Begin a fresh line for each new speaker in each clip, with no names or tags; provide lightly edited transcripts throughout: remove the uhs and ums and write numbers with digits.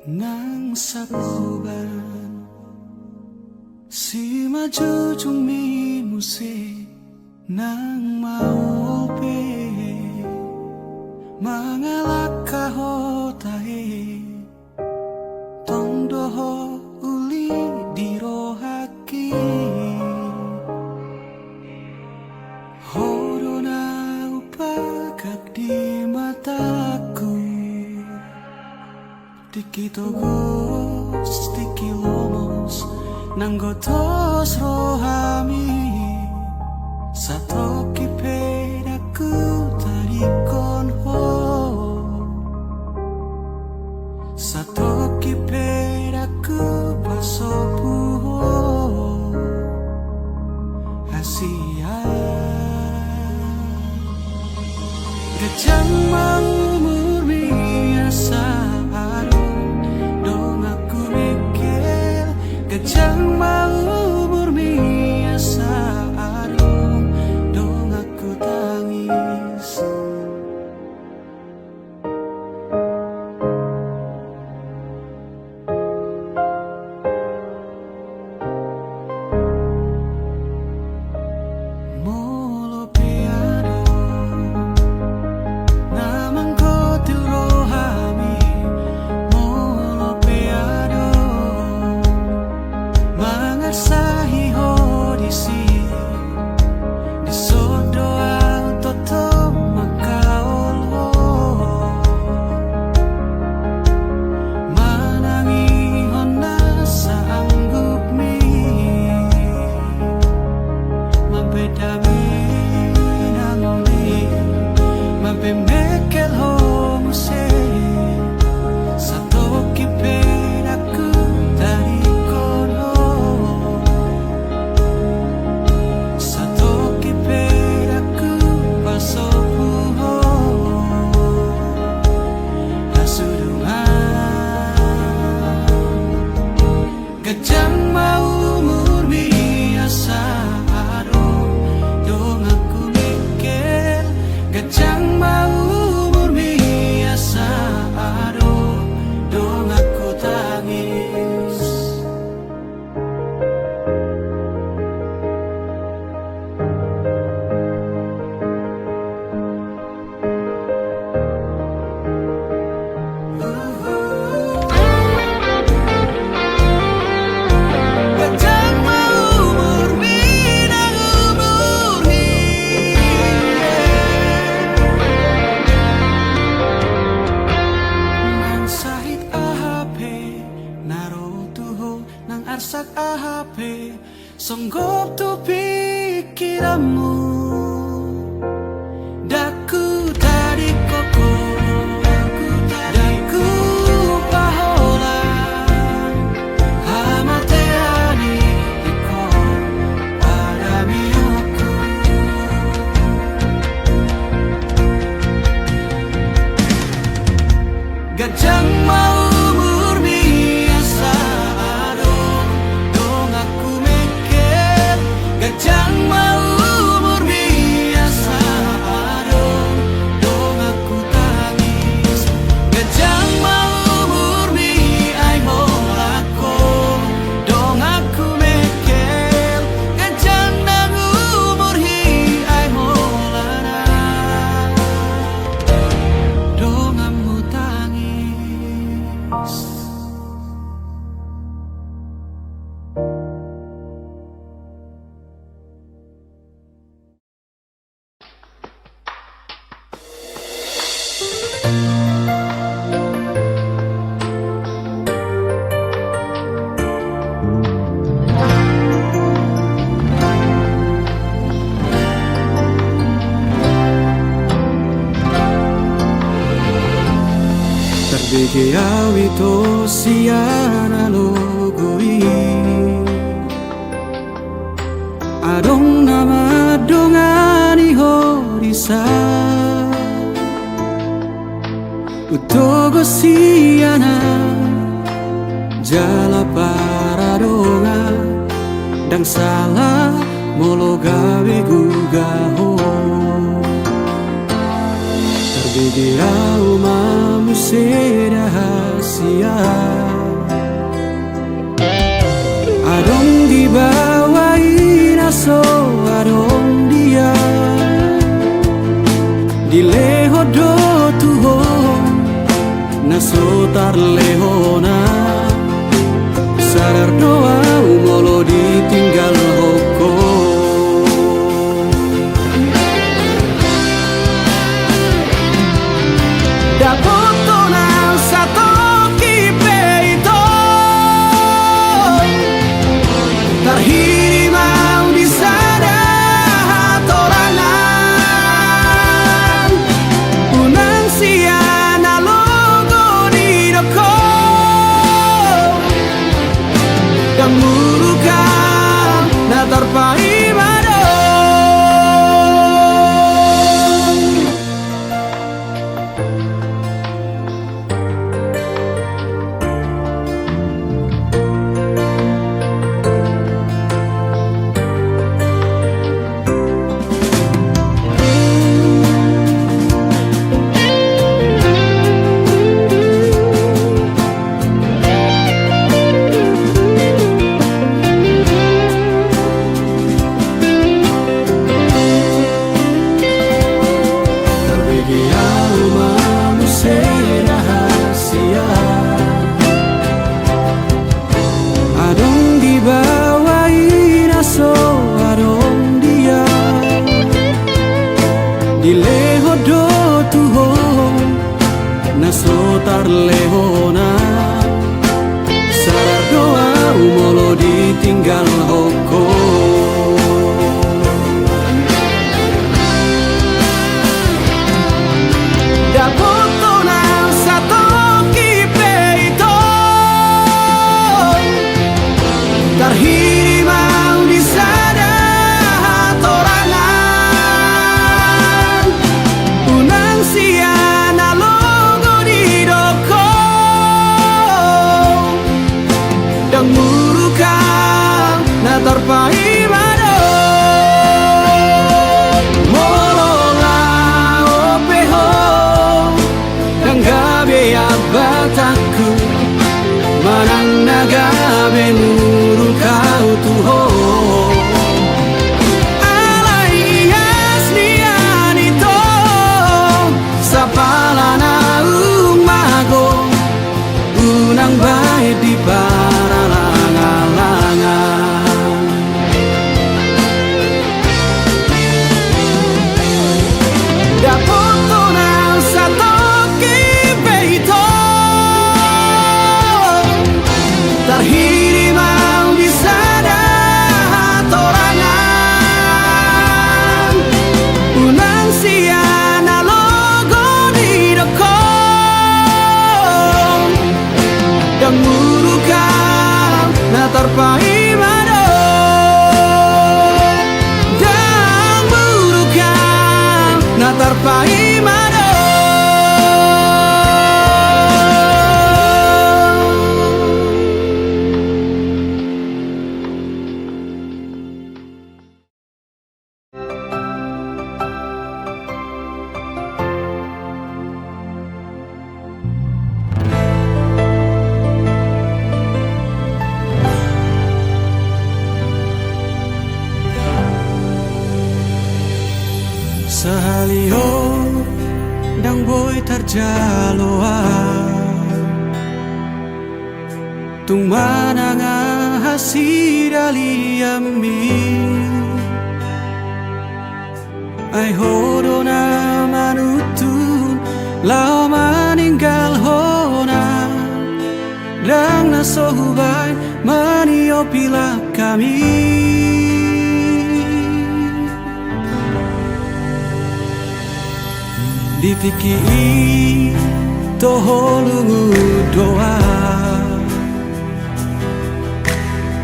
Nang sakuban si majujung mi musi nang maupe mangalak kahotahe tong doho uli dirohaki horona upagak di mataku Tiki togos, tiki lomos, nanggotos rohami Satoki pedaku tarikon ho Satoki pedaku pasopu ho Hasia Gajang mangumur biasa Gajang mau berbiasa aduh dong aku tangis Molo piano namang kotil rohami Molo piano Mangarsahi hodisi di sodoa toto makaolo manangi hona saanggup mi mapedami nangoni mapemekel homuse satoki pedaku dari Gajang mau umur biasa aduh dong aku mikir Gajang mau umur biasa aduh dong aku tangis Arsak ahape songgop tu pikiranmu Daku tadi koko Daku pahola Hamateani iko pada miyoku Gajang mau Gajang mau umur biasa aduh dong aku tangis Gajang mau umur bi ai molako dong aku mekel Gajang nang umur hi ai molana dong aku tangis Terbege awito siana logoi Adong nama dongani horisa Utogo siana jala paradonga Dang salah molo gawe gugaho Terbege au mamusera rahasia. Adong dibawain aso adong dia dileho do tuho naso tarlehona sadar doa umolo ditinggal hoko. Dapotona satu kipe itu terhirimau di sana torangan unang siana logo di doko dan murukan na terpai dileho do tuho naso tarlehona sadar doa umolo ditinggal hoko. Dapotona satu kipe itu terhirimau di sana torangan unang siana logo di doko dan murukan na terpai mado molola opeho dan gabe abataku manang nagabe murukau tuho unang baik di para langan-langan. Dapotona satu kipe itu terhirimau di sana torangan unang siana logo di doko dan murukan na terpai mado dan murukan na terpai mado. Sahalio dang boy tarjaloa tung mananga hasidaliammi ai hodona manutun lao maninggal hona dang nasohubay manio pila kami. Ditiki toholungu doa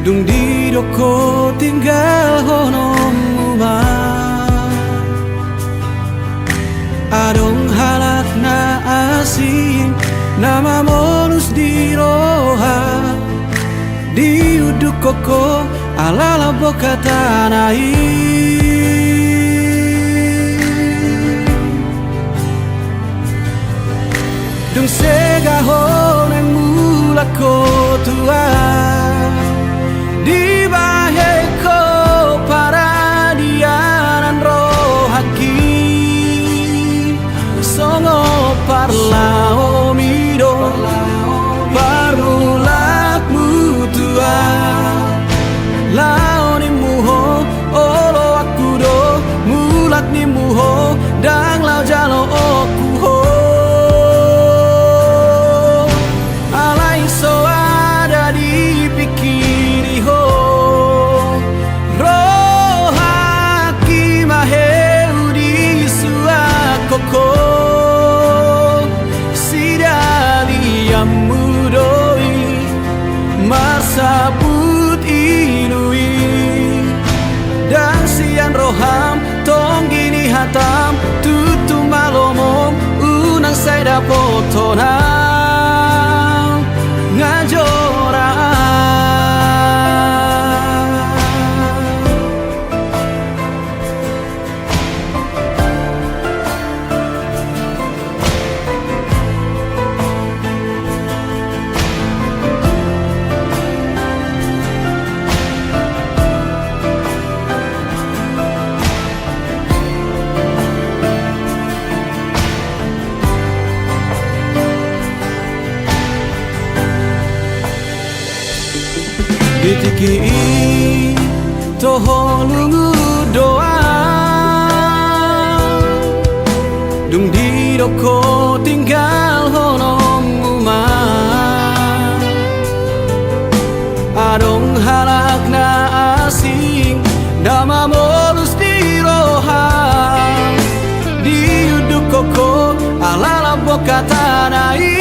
dung di doko tinggal honom uma adong halak na asin nama monus di roha di uduk koko alala boka tanai. Dung segahon ang ko tua di baheko para dianan rohaki songo parlao mido parulak mutua laoni muho olo aku do mulat ni muho dang lau jalo oku ho alai so ada di pikiri ho rohaki maheu di suakoko sidali amudoi marsaput inui dan sian roham tong gini hatam tutu malomom unang saya potona ngajora ditiki toho lungu doa dung di doko tinggal honong umah adong halak na asing nama molus di roha di uduk koko alala boka tanai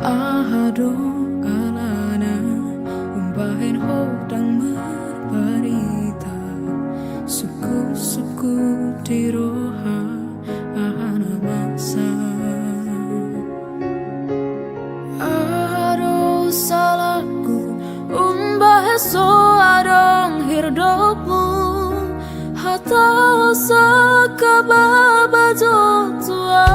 Ahado alana umbahin hodang merbarita suku-suku di roha ahana masa ahado salahku umbah so adong hirdopu hata sakababa jotua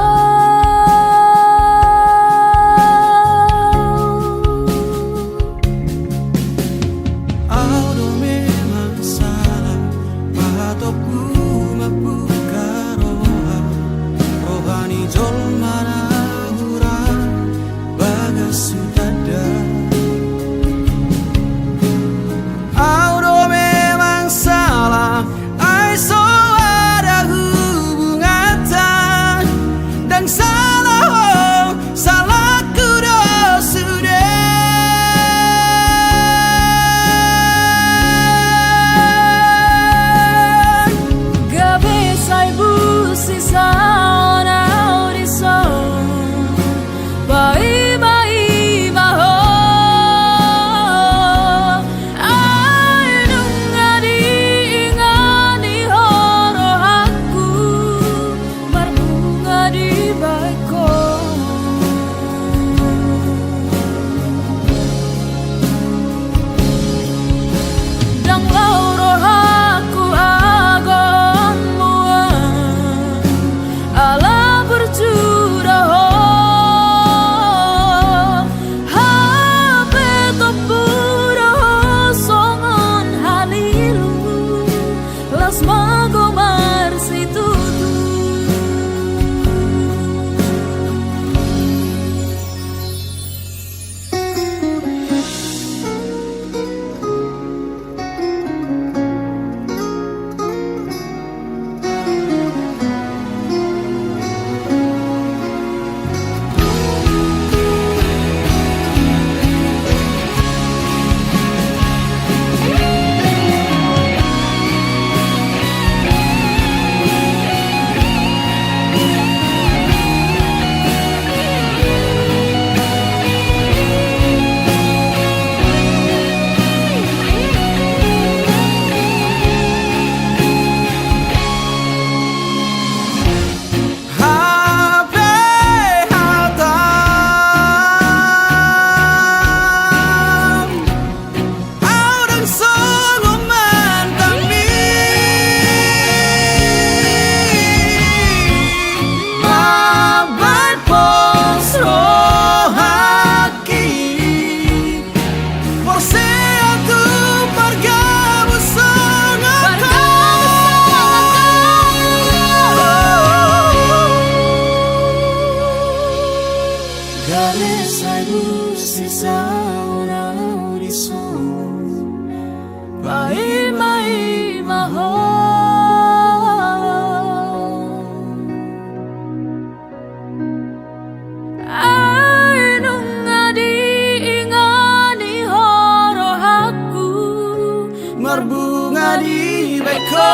Gare saibu sisa ora horizon
Mai mai maho Ai nungadi ingani horo aku
Marbunga di beko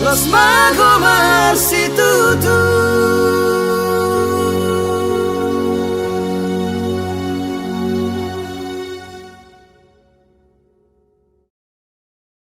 Los magos marcitutu